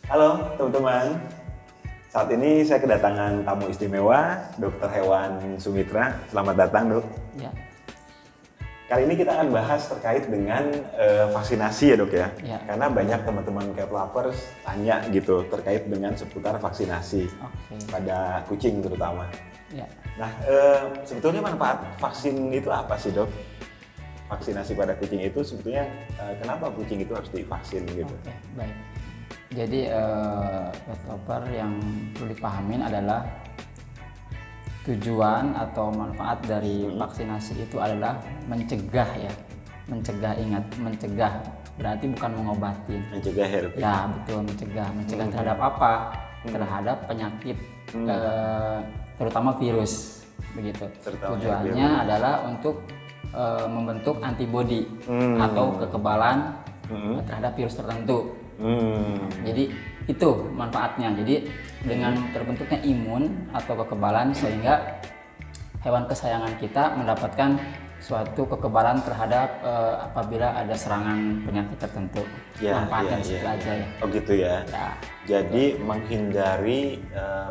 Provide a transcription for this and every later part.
Halo teman-teman, saat ini saya kedatangan tamu istimewa, Dokter Hewan Sumitra. Selamat datang, Dok. Ya, Kali ini kita akan bahas terkait dengan vaksinasi ya, Dok ya. Ya. Karena banyak teman-teman cat lovers tanya gitu terkait dengan seputar vaksinasi oke. pada kucing terutama. Ya, Nah, sebetulnya manfaat vaksin itu apa sih, Dok? Vaksinasi pada kucing itu sebetulnya kenapa kucing itu harus divaksin gitu? oke, baik. Jadi pet lover yang perlu dipahamin adalah tujuan atau manfaat dari vaksinasi itu adalah mencegah ya. Ingat, mencegah berarti bukan mengobatin. Mencegah ya, Dok? Ya, betul, mencegah terhadap apa? Terhadap penyakit terutama virus begitu. Terutama Tujuannya adalah untuk membentuk antibodi atau kekebalan terhadap virus tertentu. Jadi itu manfaatnya. Jadi dengan terbentuknya imun atau kekebalan sehingga hewan kesayangan kita mendapatkan suatu kekebalan terhadap apabila ada serangan penyakit tertentu. Manfaatnya di situ aja ya. Oh gitu ya. Ya. Jadi menghindari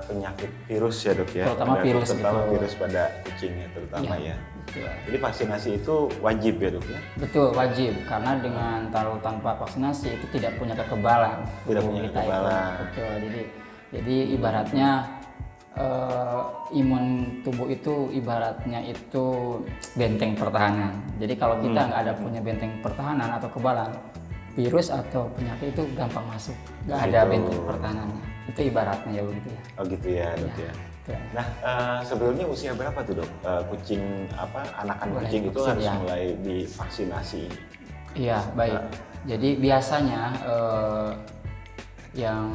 penyakit virus ya, Dok ya. Terutama virus, terutama betul. virus pada kucingnya terutama ya. Betul. Jadi vaksinasi itu wajib ya, Dok ya. Betul, wajib, karena dengan tanpa vaksinasi itu tidak punya kekebalan. Tidak tubuh punya kita itu. kekebalan. Betul. Jadi ibaratnya imun tubuh itu ibaratnya itu benteng pertahanan. Jadi kalau kita nggak ada punya benteng pertahanan atau kekebalan, virus atau penyakit itu gampang masuk. Nggak ada Gitu. benteng pertahanannya. Itu ibaratnya ya begitu ya. Oh gitu ya, Dok ya. Betul. Nah, sebelumnya usia berapa tuh, Dok? Kucing anakan Mulai kucing itu vaksin, harus ya. mulai divaksinasi. Iya, baik. Jadi biasanya yang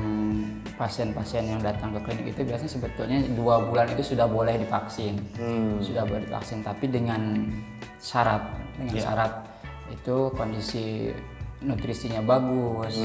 pasien-pasien yang datang ke klinik itu biasanya sebetulnya 2 bulan itu sudah boleh divaksin. Sudah boleh divaksin, tapi dengan syarat. Syarat itu kondisi nutrisinya bagus,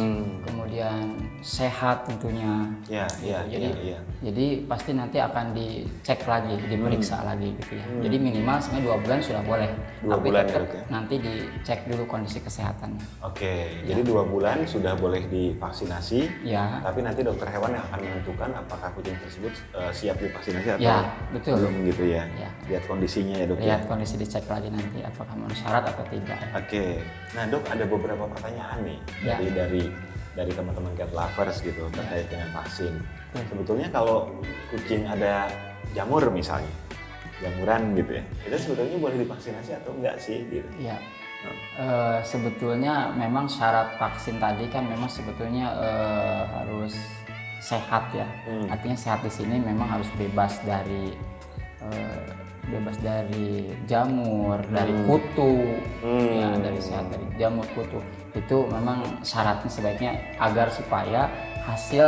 kemudian sehat tentunya. Ya, ya, Jadi ya. jadi pasti nanti akan dicek lagi, diperiksa lagi gitu ya. Jadi minimal sebenarnya 2 bulan sudah boleh, 2 tapi bulan ya, tetap Dok ya? nanti dicek dulu kondisi kesehatannya. Oke, jadi 2 bulan sudah boleh divaksinasi. Ya, Tapi nanti dokter hewan yang akan menentukan apakah kucing tersebut siap divaksinasi atau ya betul. belum gitu ya. Ya. Lihat kondisinya ya, Dok ya. Lihat kondisi, dicek lagi nanti apakah memenuhi syarat atau tidak. Oke. Nah, Dok, ada beberapa pertanyaan nih Ya. dari teman-teman cat lovers gitu terkait dengan vaksin. Sebetulnya kalau kucing ada jamur misalnya, jamuran gitu ya, itu sebetulnya boleh divaksinasi atau enggak sih gitu. Ya, sebetulnya memang syarat vaksin tadi kan memang sebetulnya harus sehat ya. Artinya sehat di sini memang harus bebas dari jamur, dari kutu, ya dari sehat dari jamur, kutu. Itu memang syaratnya sebaiknya agar supaya hasil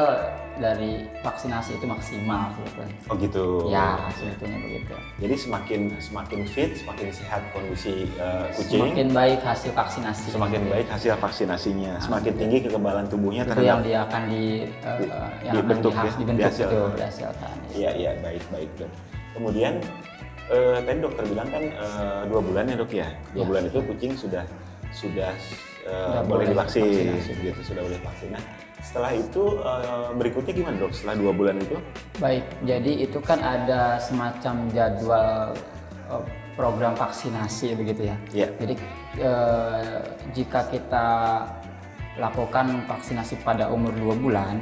dari vaksinasi itu maksimal sebetulnya. Oh gitu. Ya, sebetulnya begitu. Jadi semakin fit, semakin sehat kondisi kucing, Semakin baik hasil vaksinasi. semakin baik hasil vaksinasinya, semakin tinggi kekebalan tubuhnya Itu terhadap yang dia akan dibentuk ya, dibentuk dihasilkan. itu dihasilkan. Iya, iya, baik, Dok. Kemudian tadi dokter bilang kan 2 bulan ya, Dok ya. 2 bulan itu kucing sudah boleh boleh divaksin, vaksinasi. gitu, sudah boleh vaksin. Nah, setelah itu berikutnya gimana, Dok? Setelah 2 bulan itu? Baik, jadi itu kan ada semacam jadwal program vaksinasi begitu ya. Iya. Jadi jika kita lakukan vaksinasi pada umur 2 bulan,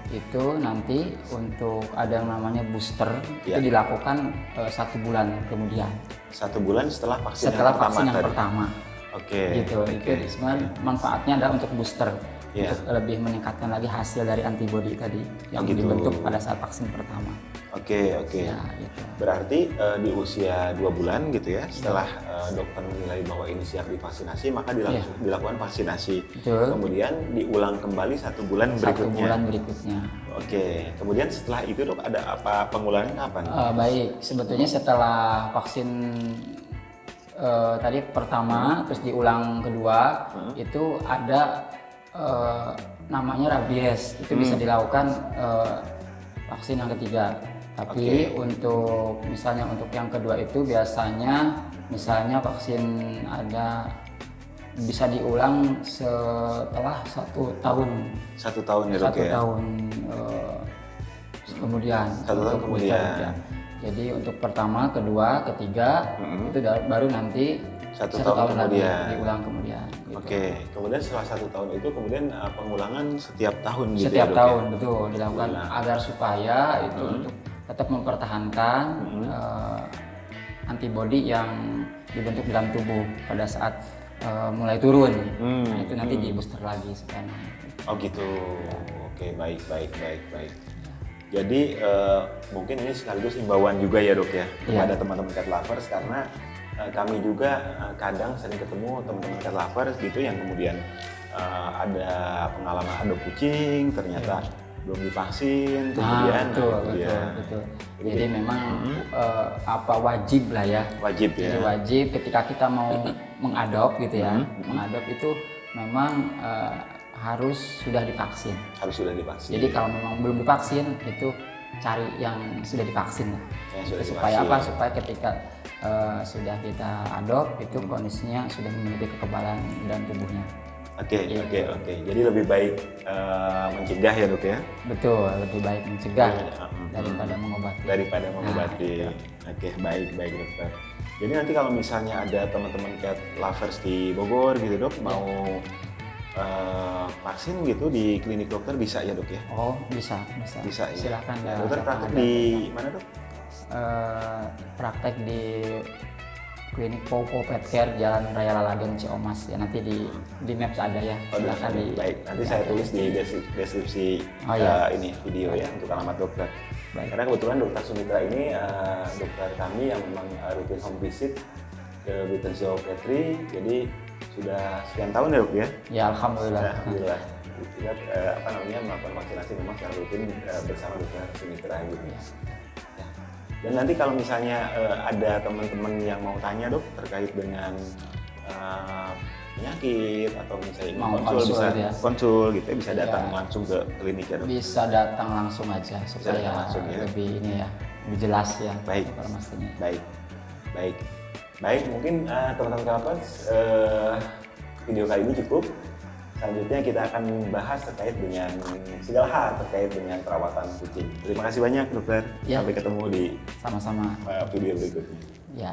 itu nanti untuk ada yang namanya booster Iya. itu dilakukan 1 bulan kemudian. 1 bulan setelah vaksin Setelah yang pertama vaksin yang tadi. pertama. Oke. Gitu. oke. Itu sebenarnya manfaatnya adalah untuk booster. Iya. Untuk lebih meningkatkan lagi hasil dari antibodi tadi yang gitu. dibentuk pada saat vaksin pertama. Oke. Ya, gitu. Berarti di usia 2 bulan gitu ya, setelah dokter menilai bahwa ini siap divaksinasi, maka dilakukan vaksinasi. Betul. Kemudian diulang kembali 1 bulan 1 berikutnya. bulan berikutnya. Oke. Kemudian setelah itu, Dok, ada apa pengulangan kapan? Baik, sebetulnya setelah vaksin tadi pertama, terus diulang kedua, itu ada namanya rabies. Itu bisa dilakukan vaksin yang ketiga. Tapi untuk misalnya untuk yang kedua itu biasanya misalnya vaksin ada bisa diulang setelah 1 tahun. 1 tahun ya dok 1 ya? tahun kemudian. 1 tahun untuk kemudian. booster, ya. Jadi untuk pertama, kedua, ketiga itu baru nanti 1 1 tahun lagi kemudian. diulang kemudian. Gitu. Oke, kemudian setelah 1 tahun itu kemudian pengulangan setiap tahun gitu Setiap ya dok tahun ya? betul dilakukan agar supaya itu untuk tetap mempertahankan antibodi yang dibentuk dalam tubuh pada saat mulai turun. Nah, itu nanti di booster lagi supaya naik. Oh gitu. Oke, baik. Jadi mungkin ini sekaligus imbauan juga ya dok ya kepada teman-teman cat lovers, karena kami juga kadang sering ketemu teman-teman cat lovers gitu yang kemudian ada pengalaman adop kucing ternyata belum divaksin, kemudian Betul. Jadi memang wajib lah ya. Wajib ya. Jadi wajib ketika kita mau mengadop gitu ya. Mengadop itu memang harus sudah divaksin. Harus sudah divaksin. Jadi kalau memang belum divaksin itu cari yang sudah divaksin lah. Supaya apa? Supaya ketika sudah kita adop itu kondisinya sudah memiliki kekebalan dalam tubuhnya. Oke. Jadi lebih baik mencegah ya dok ya? Betul, lebih baik mencegah daripada mengobati. Oke, baik dokter. Jadi nanti kalau misalnya ada teman-teman cat lovers di Bogor gitu dok mau vaksin gitu di klinik dokter bisa ya dok ya? Oh bisa ya. Silakan ya. Dokter praktek di mana dok? Praktek di klinik Popo Pet Care Jalan Raya Lalagen Ciomas ya, nanti di Maps ada ya. Silakan baik. Nanti saya tulis di deskripsi ini video ya untuk alamat dokter. Baik. Karena kebetulan dokter Sumitra ini dokter kami yang memang rutin home visit ke Better Zoo Petri, jadi sudah sekian tahun ya dok ya? Ya alhamdulillah. Kita melakukan vaksinasi memang secara rutin bersama dokter Sumitra gitu ya. Dan nanti kalau misalnya ada teman-teman yang mau tanya dok terkait dengan penyakit atau misalnya ingin konsul gitu ya, bisa datang langsung ke klinik ya dok? Bisa datang langsung aja supaya lebih ini ya, lebih jelas ya informasinya. Baik, mungkin teman-teman kapas video kali ini cukup. Selanjutnya kita akan bahas terkait dengan segala hal terkait dengan perawatan kucing. Terima kasih banyak dokter. Sampai ketemu di sama-sama video berikutnya. Ya.